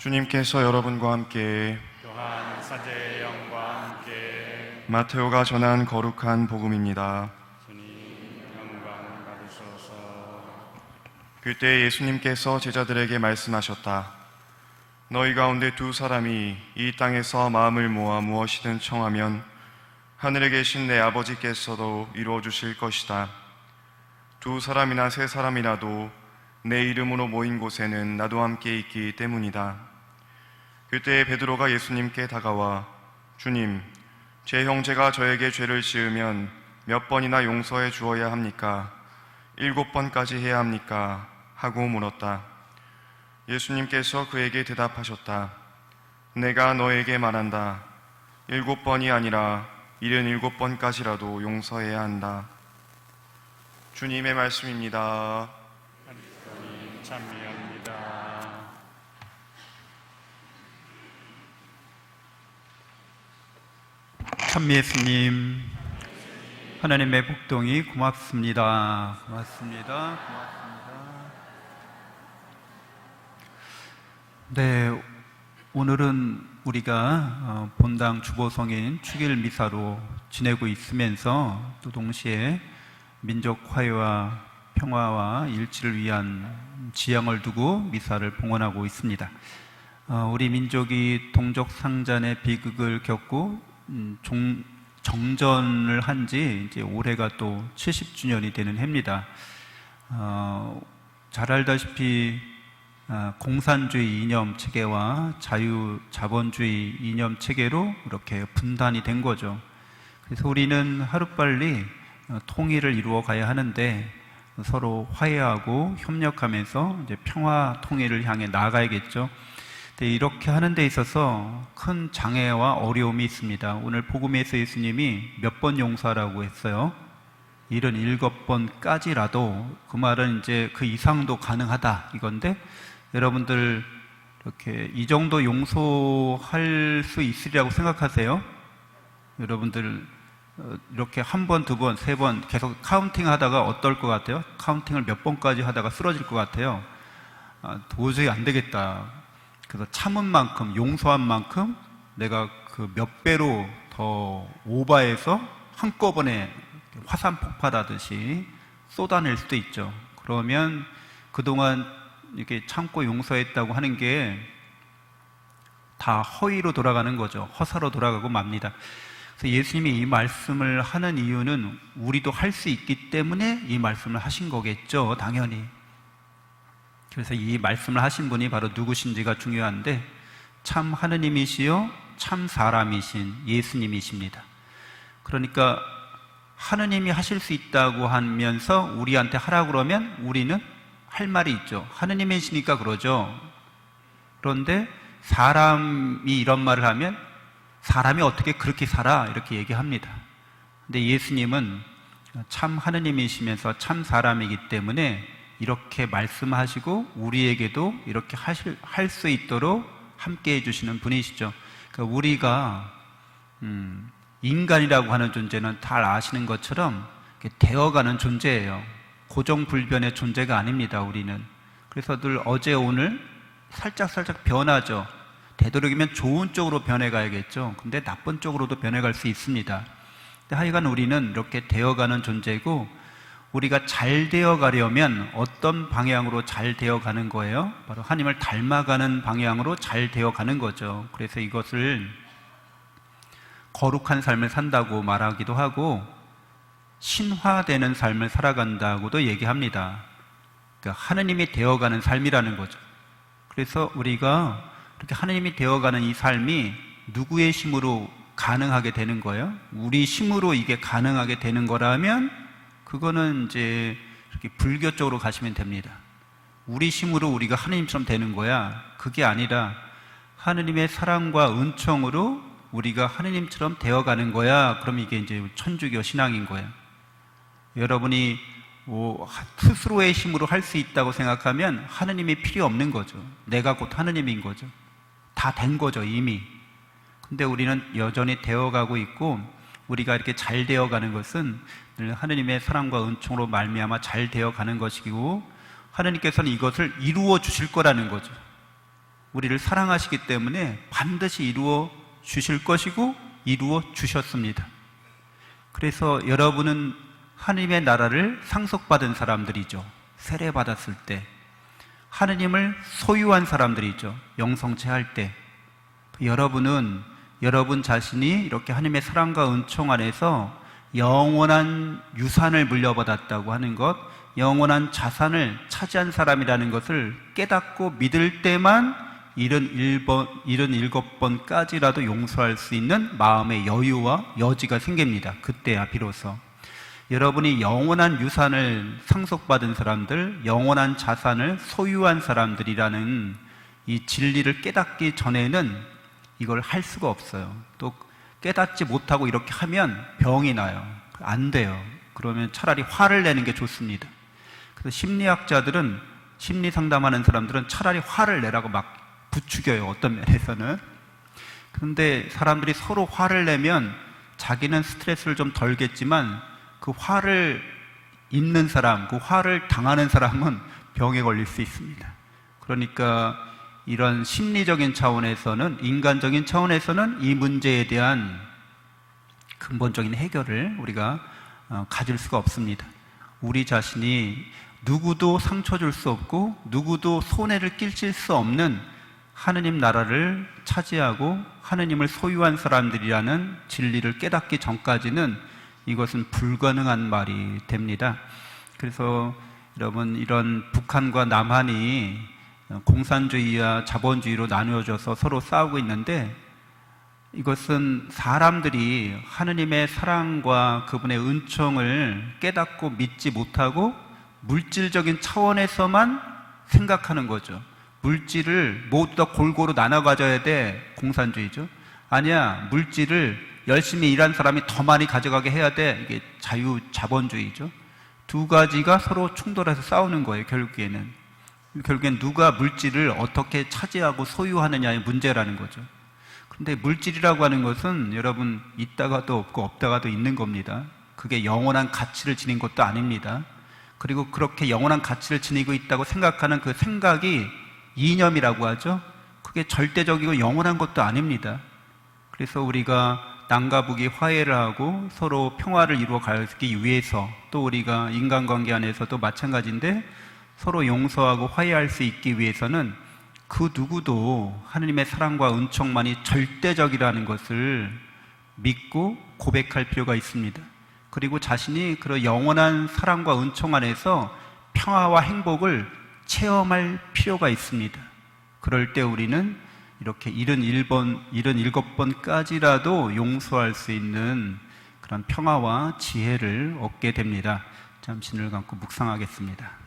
주님께서 여러분과 함께 또한 사제의 영과 함께 마테오가 전한 거룩한 복음입니다. 주님 영광 받으소서. 그때 예수님께서 제자들에게 말씀하셨다. 너희 가운데 두 사람이 이 땅에서 마음을 모아 무엇이든 청하면 하늘에 계신 내 아버지께서도 이루어 주실 것이다. 두 사람이나 세 사람이라도 내 이름으로 모인 곳에는 나도 함께 있기 때문이다. 그때 베드로가 예수님께 다가와 주님, 제 형제가 저에게 죄를 지으면 몇 번이나 용서해 주어야 합니까? 7번까지 해야 합니까? 하고 물었다. 예수님께서 그에게 대답하셨다. 내가 너에게 말한다. 7번이 아니라 77번까지라도 용서해야 한다. 주님의 말씀입니다. 하나님 찬미합니다. 찬미 예수님, 하나님의 복동이 고맙습니다. 고맙습니다. 네, 오늘은 우리가 본당 주보성인 축일 미사로 지내고 있으면서 또 동시에 민족 화해와 평화와 일치를 위한 지향을 두고 미사를 봉헌하고 있습니다. 우리 민족이 동족 상잔의 비극을 겪고 정전을 한 지 이제 올해가 또 70주년이 되는 해입니다. 잘 알다시피 공산주의 이념 체계와 자유자본주의 이념 체계로 이렇게 분단이 된 거죠. 그래서 우리는 하루빨리 통일을 이루어 가야 하는데 서로 화해하고 협력하면서 이제 평화 통일을 향해 나아가야겠죠. 이렇게 하는 데 있어서 큰 장애와 어려움이 있습니다. 오늘 복음에서 예수님이 몇 번 용서하라고 했어요? 77번까지라도, 그 말은 이제 그 이상도 가능하다 이건데, 여러분들 이렇게 이 정도 용서할 수 있으리라고 생각하세요? 여러분들 이렇게 한 번, 두 번, 세 번 계속 카운팅 하다가 어떨 것 같아요? 카운팅을 몇 번까지 하다가 쓰러질 것 같아요. 도저히 안 되겠다. 그래서 참은 만큼, 용서한 만큼 내가 그 몇 배로 더 오버해서 한꺼번에 화산 폭발하듯이 쏟아낼 수도 있죠. 그러면 그동안 이렇게 참고 용서했다고 하는 게 다 허위로 돌아가는 거죠. 허사로 돌아가고 맙니다. 그래서 예수님이 이 말씀을 하는 이유는 우리도 할 수 있기 때문에 이 말씀을 하신 거겠죠. 당연히. 그래서 이 말씀을 하신 분이 바로 누구신지가 중요한데, 참 하느님이시요 참 사람이신 예수님이십니다. 그러니까 하느님이 하실 수 있다고 하면서 우리한테 하라고 그러면 우리는 할 말이 있죠. 하느님이시니까 그러죠. 그런데 사람이 이런 말을 하면 사람이 어떻게 그렇게 살아? 이렇게 얘기합니다. 근데 예수님은 참 하느님이시면서 참 사람이기 때문에 이렇게 말씀하시고 우리에게도 이렇게 할 수 있도록 함께 해주시는 분이시죠. 그러니까 우리가 인간이라고 하는 존재는 잘 아시는 것처럼 되어가는 존재예요. 고정불변의 존재가 아닙니다. 우리는. 그래서 늘 어제 오늘 살짝 변하죠. 되도록이면 좋은 쪽으로 변해가야겠죠. 근데 나쁜 쪽으로도 변해갈 수 있습니다. 근데 하여간 우리는 이렇게 되어가는 존재고, 우리가 잘 되어가려면 어떤 방향으로 잘 되어가는 거예요? 바로 하나님을 닮아가는 방향으로 잘 되어가는 거죠. 그래서 이것을 거룩한 삶을 산다고 말하기도 하고 신화되는 삶을 살아간다고도 얘기합니다. 그러니까 하느님이 되어가는 삶이라는 거죠. 그래서 우리가 이렇게 하느님이 되어가는 이 삶이 누구의 힘으로 가능하게 되는 거예요? 우리 힘으로 이게 가능하게 되는 거라면 그거는 이제 이렇게 불교 쪽으로 가시면 됩니다. 우리 힘으로 우리가 하느님처럼 되는 거야. 그게 아니라 하느님의 사랑과 은총으로 우리가 하느님처럼 되어가는 거야. 그럼 이게 이제 천주교 신앙인 거예요. 여러분이 스스로의 힘으로 할 수 있다고 생각하면 하느님이 필요 없는 거죠. 내가 곧 하느님인 거죠. 다 된 거죠, 이미. 근데 우리는 여전히 되어가고 있고, 우리가 이렇게 잘 되어가는 것은 늘 하느님의 사랑과 은총으로 말미암아 잘 되어가는 것이고, 하느님께서는 이것을 이루어 주실 거라는 거죠. 우리를 사랑하시기 때문에 반드시 이루어 주실 것이고 이루어 주셨습니다. 그래서 여러분은 하나님의 나라를 상속받은 사람들이죠. 세례받았을 때 하느님을 소유한 사람들이죠. 영성체할 때 여러분은 여러분 자신이 이렇게 하나님의 사랑과 은총 안에서 영원한 유산을 물려받았다고 하는 것, 영원한 자산을 차지한 사람이라는 것을 깨닫고 믿을 때만 77번까지라도 용서할 수 있는 마음의 여유와 여지가 생깁니다. 그때야 비로소 여러분이 영원한 유산을 상속받은 사람들, 영원한 자산을 소유한 사람들이라는 이 진리를 깨닫기 전에는 이걸 할 수가 없어요. 또 깨닫지 못하고 이렇게 하면 병이 나요. 안 돼요. 그러면 차라리 화를 내는 게 좋습니다. 그래서 심리학자들은, 심리 상담하는 사람들은 차라리 화를 내라고 막 부추겨요. 어떤 면에서는. 그런데 사람들이 서로 화를 내면 자기는 스트레스를 좀 덜겠지만 그 화를 입는 사람, 그 화를 당하는 사람은 병에 걸릴 수 있습니다. 그러니까 이런 심리적인 차원에서는, 인간적인 차원에서는 이 문제에 대한 근본적인 해결을 우리가 가질 수가 없습니다. 우리 자신이 누구도 상처 줄 수 없고 누구도 손해를 끼칠 수 없는 하느님 나라를 차지하고 하느님을 소유한 사람들이라는 진리를 깨닫기 전까지는 이것은 불가능한 말이 됩니다. 그래서 여러분, 이런 북한과 남한이 공산주의와 자본주의로 나누어져서 서로 싸우고 있는데, 이것은 사람들이 하느님의 사랑과 그분의 은총을 깨닫고 믿지 못하고 물질적인 차원에서만 생각하는 거죠. 물질을 모두 다 골고루 나눠 가져야 돼, 공산주의죠. 아니야, 물질을 열심히 일한 사람이 더 많이 가져가게 해야 돼, 이게 자유자본주의죠. 두 가지가 서로 충돌해서 싸우는 거예요. 결국엔 누가 물질을 어떻게 차지하고 소유하느냐의 문제라는 거죠. 그런데 물질이라고 하는 것은 여러분, 있다가도 없고 없다가도 있는 겁니다. 그게 영원한 가치를 지닌 것도 아닙니다. 그리고 그렇게 영원한 가치를 지니고 있다고 생각하는 그 생각이 이념이라고 하죠. 그게 절대적이고 영원한 것도 아닙니다. 그래서 우리가 남과 북이 화해를 하고 서로 평화를 이루어 가기 위해서, 또 우리가 인간관계 안에서도 마찬가지인데 서로 용서하고 화해할 수 있기 위해서는 그 누구도 하느님의 사랑과 은총만이 절대적이라는 것을 믿고 고백할 필요가 있습니다. 그리고 자신이 그런 영원한 사랑과 은총 안에서 평화와 행복을 체험할 필요가 있습니다. 그럴 때 우리는 이렇게 77번까지라도 용서할 수 있는 그런 평화와 지혜를 얻게 됩니다. 잠시 눈을 감고 묵상하겠습니다.